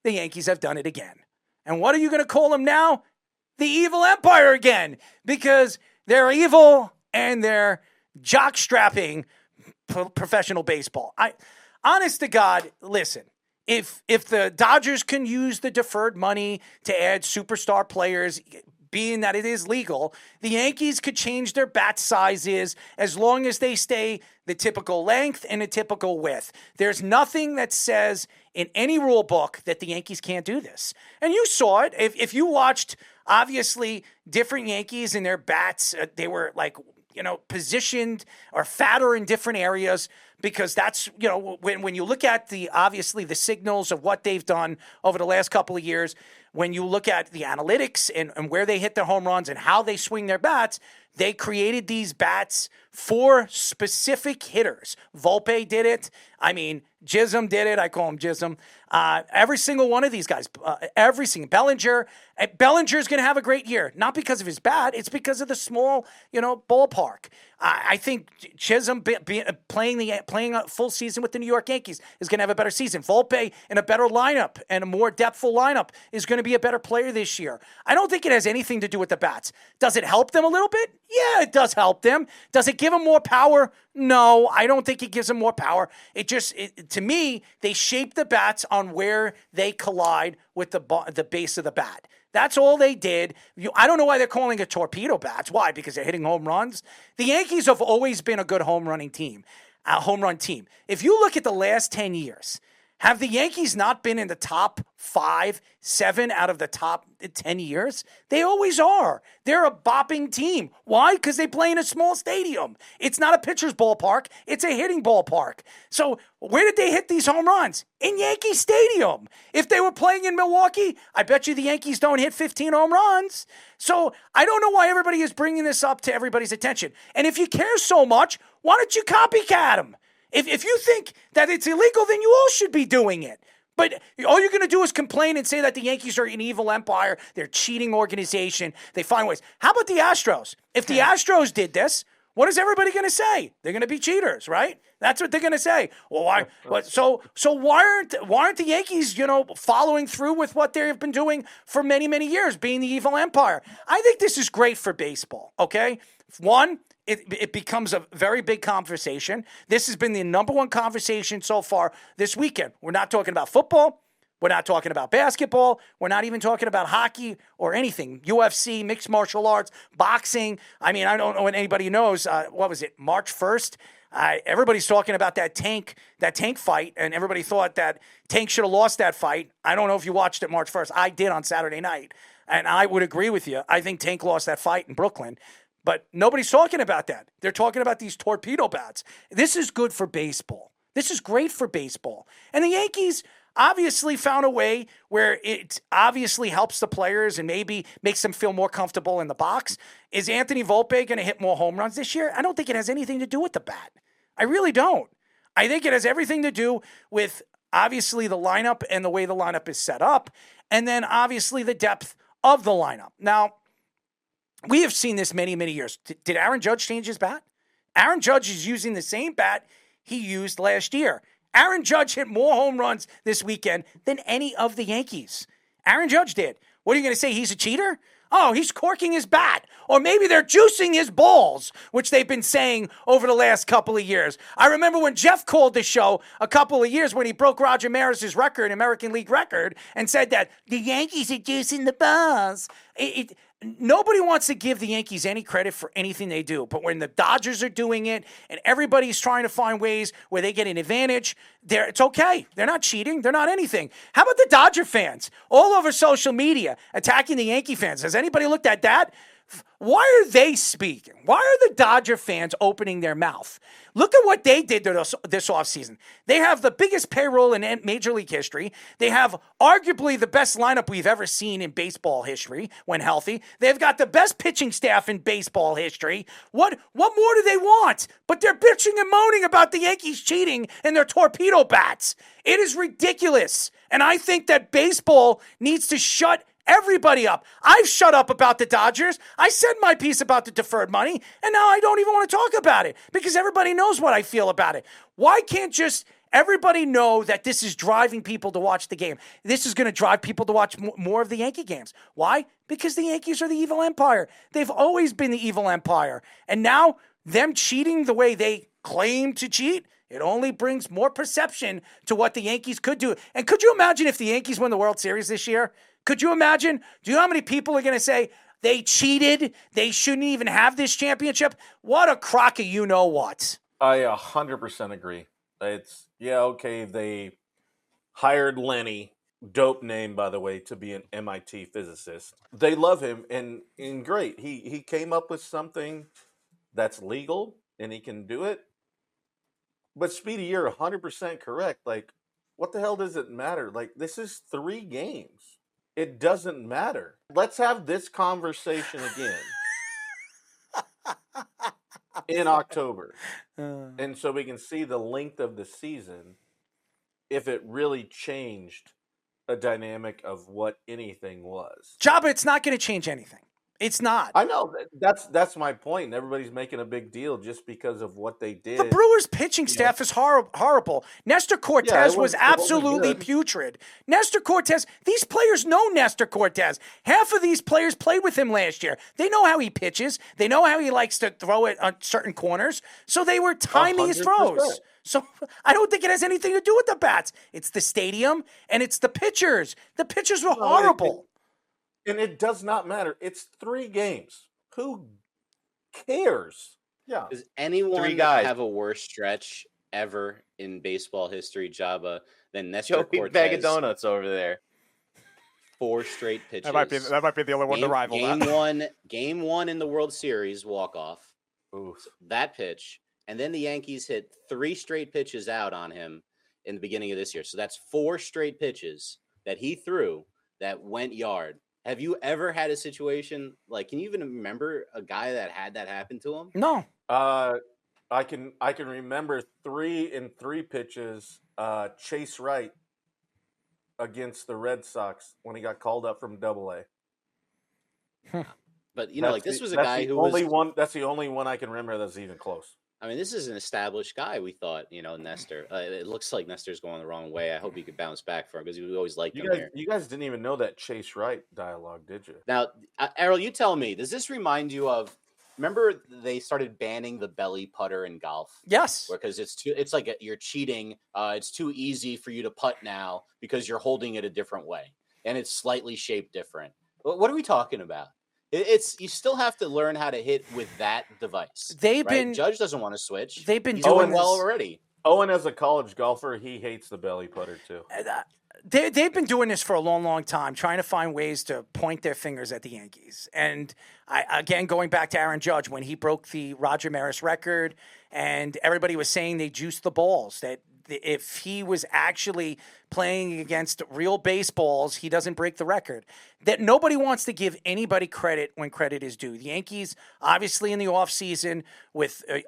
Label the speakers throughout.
Speaker 1: the Yankees have done it again. And what are you going to call them now? The evil empire again, because they're evil and they're jock-strapping professional baseball. Honest to God, listen, if the Dodgers can use the deferred money to add superstar players, being that it is legal, the Yankees could change their bat sizes as long as they stay the typical length and the typical width. There's nothing that says in any rule book that the Yankees can't do this. And you saw it. If you watched, obviously, different Yankees and their bats, they were like, positioned or fatter in different areas, because that's, when you look at obviously the signals of what they've done over the last couple of years, when you look at the analytics and where they hit their home runs and how they swing their bats, they created these bats for specific hitters. Volpe did it. I mean, Jism did it. I call him Jism. Every single one of these guys, every single Bellinger. Bellinger's going to have a great year, not because of his bat. It's because of the small, ballpark. I think Chisholm playing a full season with the New York Yankees is going to have a better season. Volpe in a better lineup and a more depthful lineup is going to be a better player this year. I don't think it has anything to do with the bats. Does it help them a little bit? Yeah, it does help them. Does it give them more power? No, I don't think it gives them more power. To me, they shape the bats on where they collide with the base of the bat. That's all they did. I don't know why they're calling it torpedo bats. Why? Because they're hitting home runs? The Yankees have always been a good home run team. If you look at the last 10 years, have the Yankees not been in the top 5, 7 out of the top 10 years? They always are. They're a bopping team. Why? Because they play in a small stadium. It's not a pitcher's ballpark. It's a hitting ballpark. So where did they hit these home runs? In Yankee Stadium. If they were playing in Milwaukee, I bet you the Yankees don't hit 15 home runs. So I don't know why everybody is bringing this up to everybody's attention. And if you care so much, why don't you copycat them? If you think that it's illegal, then you all should be doing it. But all you're going to do is complain and say that the Yankees are an evil empire. They're a cheating organization. They find ways. How about the Astros? If the Astros did this, what is everybody going to say? They're going to be cheaters, right? That's what they're going to say. Well, why? So why aren't the Yankees, following through with what they've been doing for many, many years, being the evil empire? I think this is great for baseball. Okay, one. It becomes a very big conversation. This has been the number one conversation so far this weekend. We're not talking about football. We're not talking about basketball. We're not even talking about hockey or anything. UFC, mixed martial arts, boxing. I mean, I don't know if anybody knows. What was it? March 1st? Everybody's talking about that Tank fight, and everybody thought that Tank should have lost that fight. I don't know if you watched it March 1st. I did on Saturday night, and I would agree with you. I think Tank lost that fight in Brooklyn. But nobody's talking about that. They're talking about these torpedo bats. This is good for baseball. This is great for baseball. And the Yankees obviously found a way where it obviously helps the players and maybe makes them feel more comfortable in the box. Is Anthony Volpe going to hit more home runs this year? I don't think it has anything to do with the bat. I really don't. I think it has everything to do with obviously the lineup and the way the lineup is set up, and then obviously the depth of the lineup. Now, we have seen this many, many years. Did Aaron Judge change his bat? Aaron Judge is using the same bat he used last year. Aaron Judge hit more home runs this weekend than any of the Yankees. Aaron Judge did. What are you going to say? He's a cheater? Oh, he's corking his bat. Or maybe they're juicing his balls, which they've been saying over the last couple of years. I remember when Jeff called the show a couple of years when he broke Roger Maris's record, American League record, and said that the Yankees are juicing the balls. Nobody wants to give the Yankees any credit for anything they do. But when the Dodgers are doing it and everybody's trying to find ways where they get an advantage, it's okay. They're not cheating. They're not anything. How about the Dodger fans all over social media attacking the Yankee fans? Has anybody looked at that? Why are they speaking? Why are the Dodger fans opening their mouth? Look at what they did this offseason. They have the biggest payroll in Major League history. They have arguably the best lineup we've ever seen in baseball history when healthy. They've got the best pitching staff in baseball history. What more do they want? But they're bitching and moaning about the Yankees cheating and their torpedo bats. It is ridiculous. And I think that baseball needs to shut everybody up. I've shut up about the Dodgers. I said my piece about the deferred money, and now I don't even want to talk about it because everybody knows what I feel about it. Why can't just everybody know that this is driving people to watch the game. This is going to drive people to watch more of the Yankee games. Why? Because the Yankees are the evil empire. They've always been the evil empire. And now them cheating the way they claim to cheat, it only brings more perception to what the Yankees could do. And could you imagine if the Yankees won the World Series this year? Could you imagine? Do you know how many people are going to say they cheated? They shouldn't even have this championship? What a crock of you-know-what.
Speaker 2: I 100% agree. Okay, they hired Lenny, dope name, by the way, to be an MIT physicist. They love him, and great. He came up with something that's legal, and he can do it. But, Speedy, you're 100% correct. Like, what the hell does it matter? Like, this is 3 games. It doesn't matter. Let's have this conversation again in October. And so we can see the length of the season if it really changed a dynamic of what anything was.
Speaker 1: Joba, it's not going to change anything. It's not.
Speaker 2: I know. That's my point. And everybody's making a big deal just because of what they did.
Speaker 1: The Brewers' pitching staff is horrible. Nestor Cortez was absolutely putrid. Nestor Cortez, these players know Nestor Cortez. Half of these players played with him last year. They know how he pitches. They know how he likes to throw it on certain corners. So they were timing his throws. So I don't think it has anything to do with the bats. It's the stadium and it's the pitchers. The pitchers were horrible.
Speaker 2: And it does not matter. It's 3 games. Who cares? Yeah.
Speaker 3: Does anyone have a worse stretch ever in baseball history, Joba, than Nestor Cortez?
Speaker 4: Bag of donuts over there.
Speaker 3: 4 straight pitches.
Speaker 5: That might be the only one to rival that.
Speaker 3: Game one in the World Series walk-off.
Speaker 2: Oof.
Speaker 3: That pitch. And then the Yankees hit 3 straight pitches out on him in the beginning of this year. So that's 4 straight pitches that he threw that went yard. Have you ever had a situation like? Can you even remember a guy that had that happen to him?
Speaker 1: No.
Speaker 2: I can remember 3 pitches. Chase Wright against the Red Sox when he got called up from Double-A.
Speaker 3: But this was a guy who was
Speaker 2: That's the only one I can remember that's even close.
Speaker 3: I mean, this is an established guy. We thought, Nestor. It looks like Nestor's going the wrong way. I hope he could bounce back for him because we always liked him here.
Speaker 2: You guys didn't even know that Chase Wright dialogue, did you?
Speaker 3: Now, Errol, you tell me. Does this remind you of? Remember they started banning the belly putter in golf?
Speaker 1: Yes.
Speaker 3: Because it's like you're cheating. It's too easy for you to putt now because you're holding it a different way and it's slightly shaped different. What are we talking about? It's you still have to learn how to hit with that device. Judge doesn't want to switch.
Speaker 1: They've been doing
Speaker 3: well already.
Speaker 2: Owen, as a college golfer, he hates the belly putter too.
Speaker 1: They've been doing this for a long, long time, trying to find ways to point their fingers at the Yankees. And again, going back to Aaron Judge, when he broke the Roger Maris record, and everybody was saying they juiced the balls, that if he was actually playing against real baseballs, he doesn't break the record. That nobody wants to give anybody credit when credit is due. The Yankees, obviously in the offseason, with the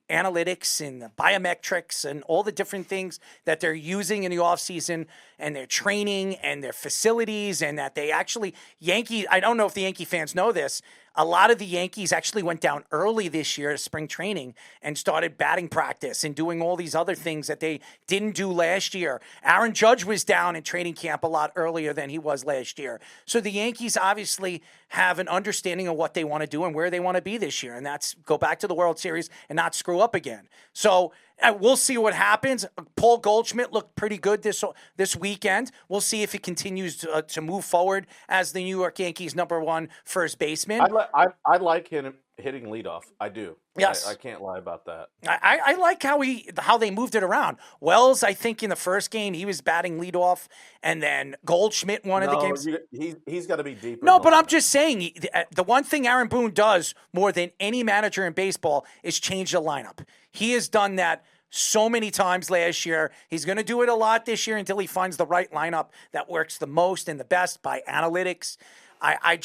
Speaker 1: analytics and the biometrics and all the different things that they're using in the offseason and their training and their facilities, and that they actually, I don't know if the Yankee fans know this, a lot of the Yankees actually went down early this year to spring training and started batting practice and doing all these other things that they didn't do last year. Aaron Judge was down in training camp a lot earlier than he was last year. So the Yankees obviously have an understanding of what they want to do and where they want to be this year, and that's go back to the World Series and not screw up again. So we'll see what happens. Paul Goldschmidt looked pretty good this weekend. We'll see if he continues to move forward as the New York Yankees' #1 first baseman.
Speaker 2: I like him hitting leadoff. I do.
Speaker 1: Yes.
Speaker 2: I can't lie about that.
Speaker 1: I like how they moved it around. Wells, I think in the first game, he was batting leadoff, and then Goldschmidt one of the games.
Speaker 2: He's got to be deeper.
Speaker 1: No, but I'm just saying, the one thing Aaron Boone does more than any manager in baseball is change the lineup. He has done that so many times last year. He's going to do it a lot this year until he finds the right lineup that works the most and the best by analytics. I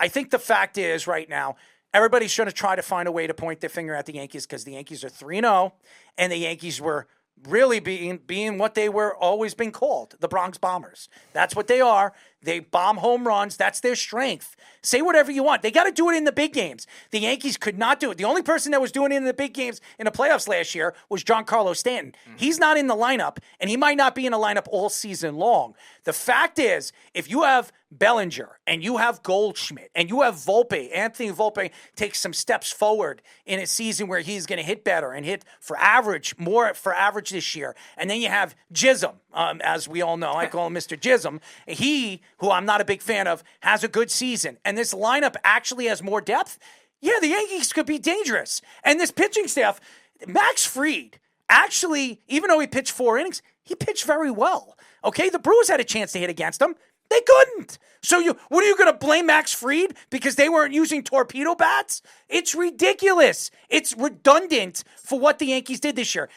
Speaker 1: think the fact is right now, everybody's going to try to find a way to point their finger at the Yankees because the Yankees are 3-0, and the Yankees were really being what they were always been called, the Bronx Bombers. That's what they are. They bomb home runs. That's their strength. Say whatever you want. They got to do it in the big games. The Yankees could not do it. The only person that was doing it in the big games in the playoffs last year was Giancarlo Stanton. He's not in the lineup, and he might not be in the lineup all season long. The fact is, if you have Bellinger and you have Goldschmidt and you have Volpe, Anthony Volpe takes some steps forward in a season where he's going to hit better and hit for average, more for average this year. And then you have Jism, as we all know. I call him Mr. Jism. He, who I'm not a big fan of, has a good season. And this lineup actually has more depth. Yeah, the Yankees could be dangerous. And this pitching staff, Max Fried, actually, even though he pitched 4 innings, he pitched very well. Okay, the Brewers had a chance to hit against him. They couldn't. So what are you going to blame Max Fried because they weren't using torpedo bats? It's ridiculous. It's redundant for what the Yankees did this year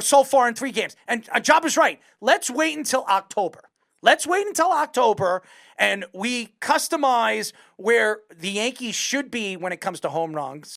Speaker 1: so far in 3 games. And Job is right. Let's wait until October. And we customize where the Yankees should be when it comes to home runs.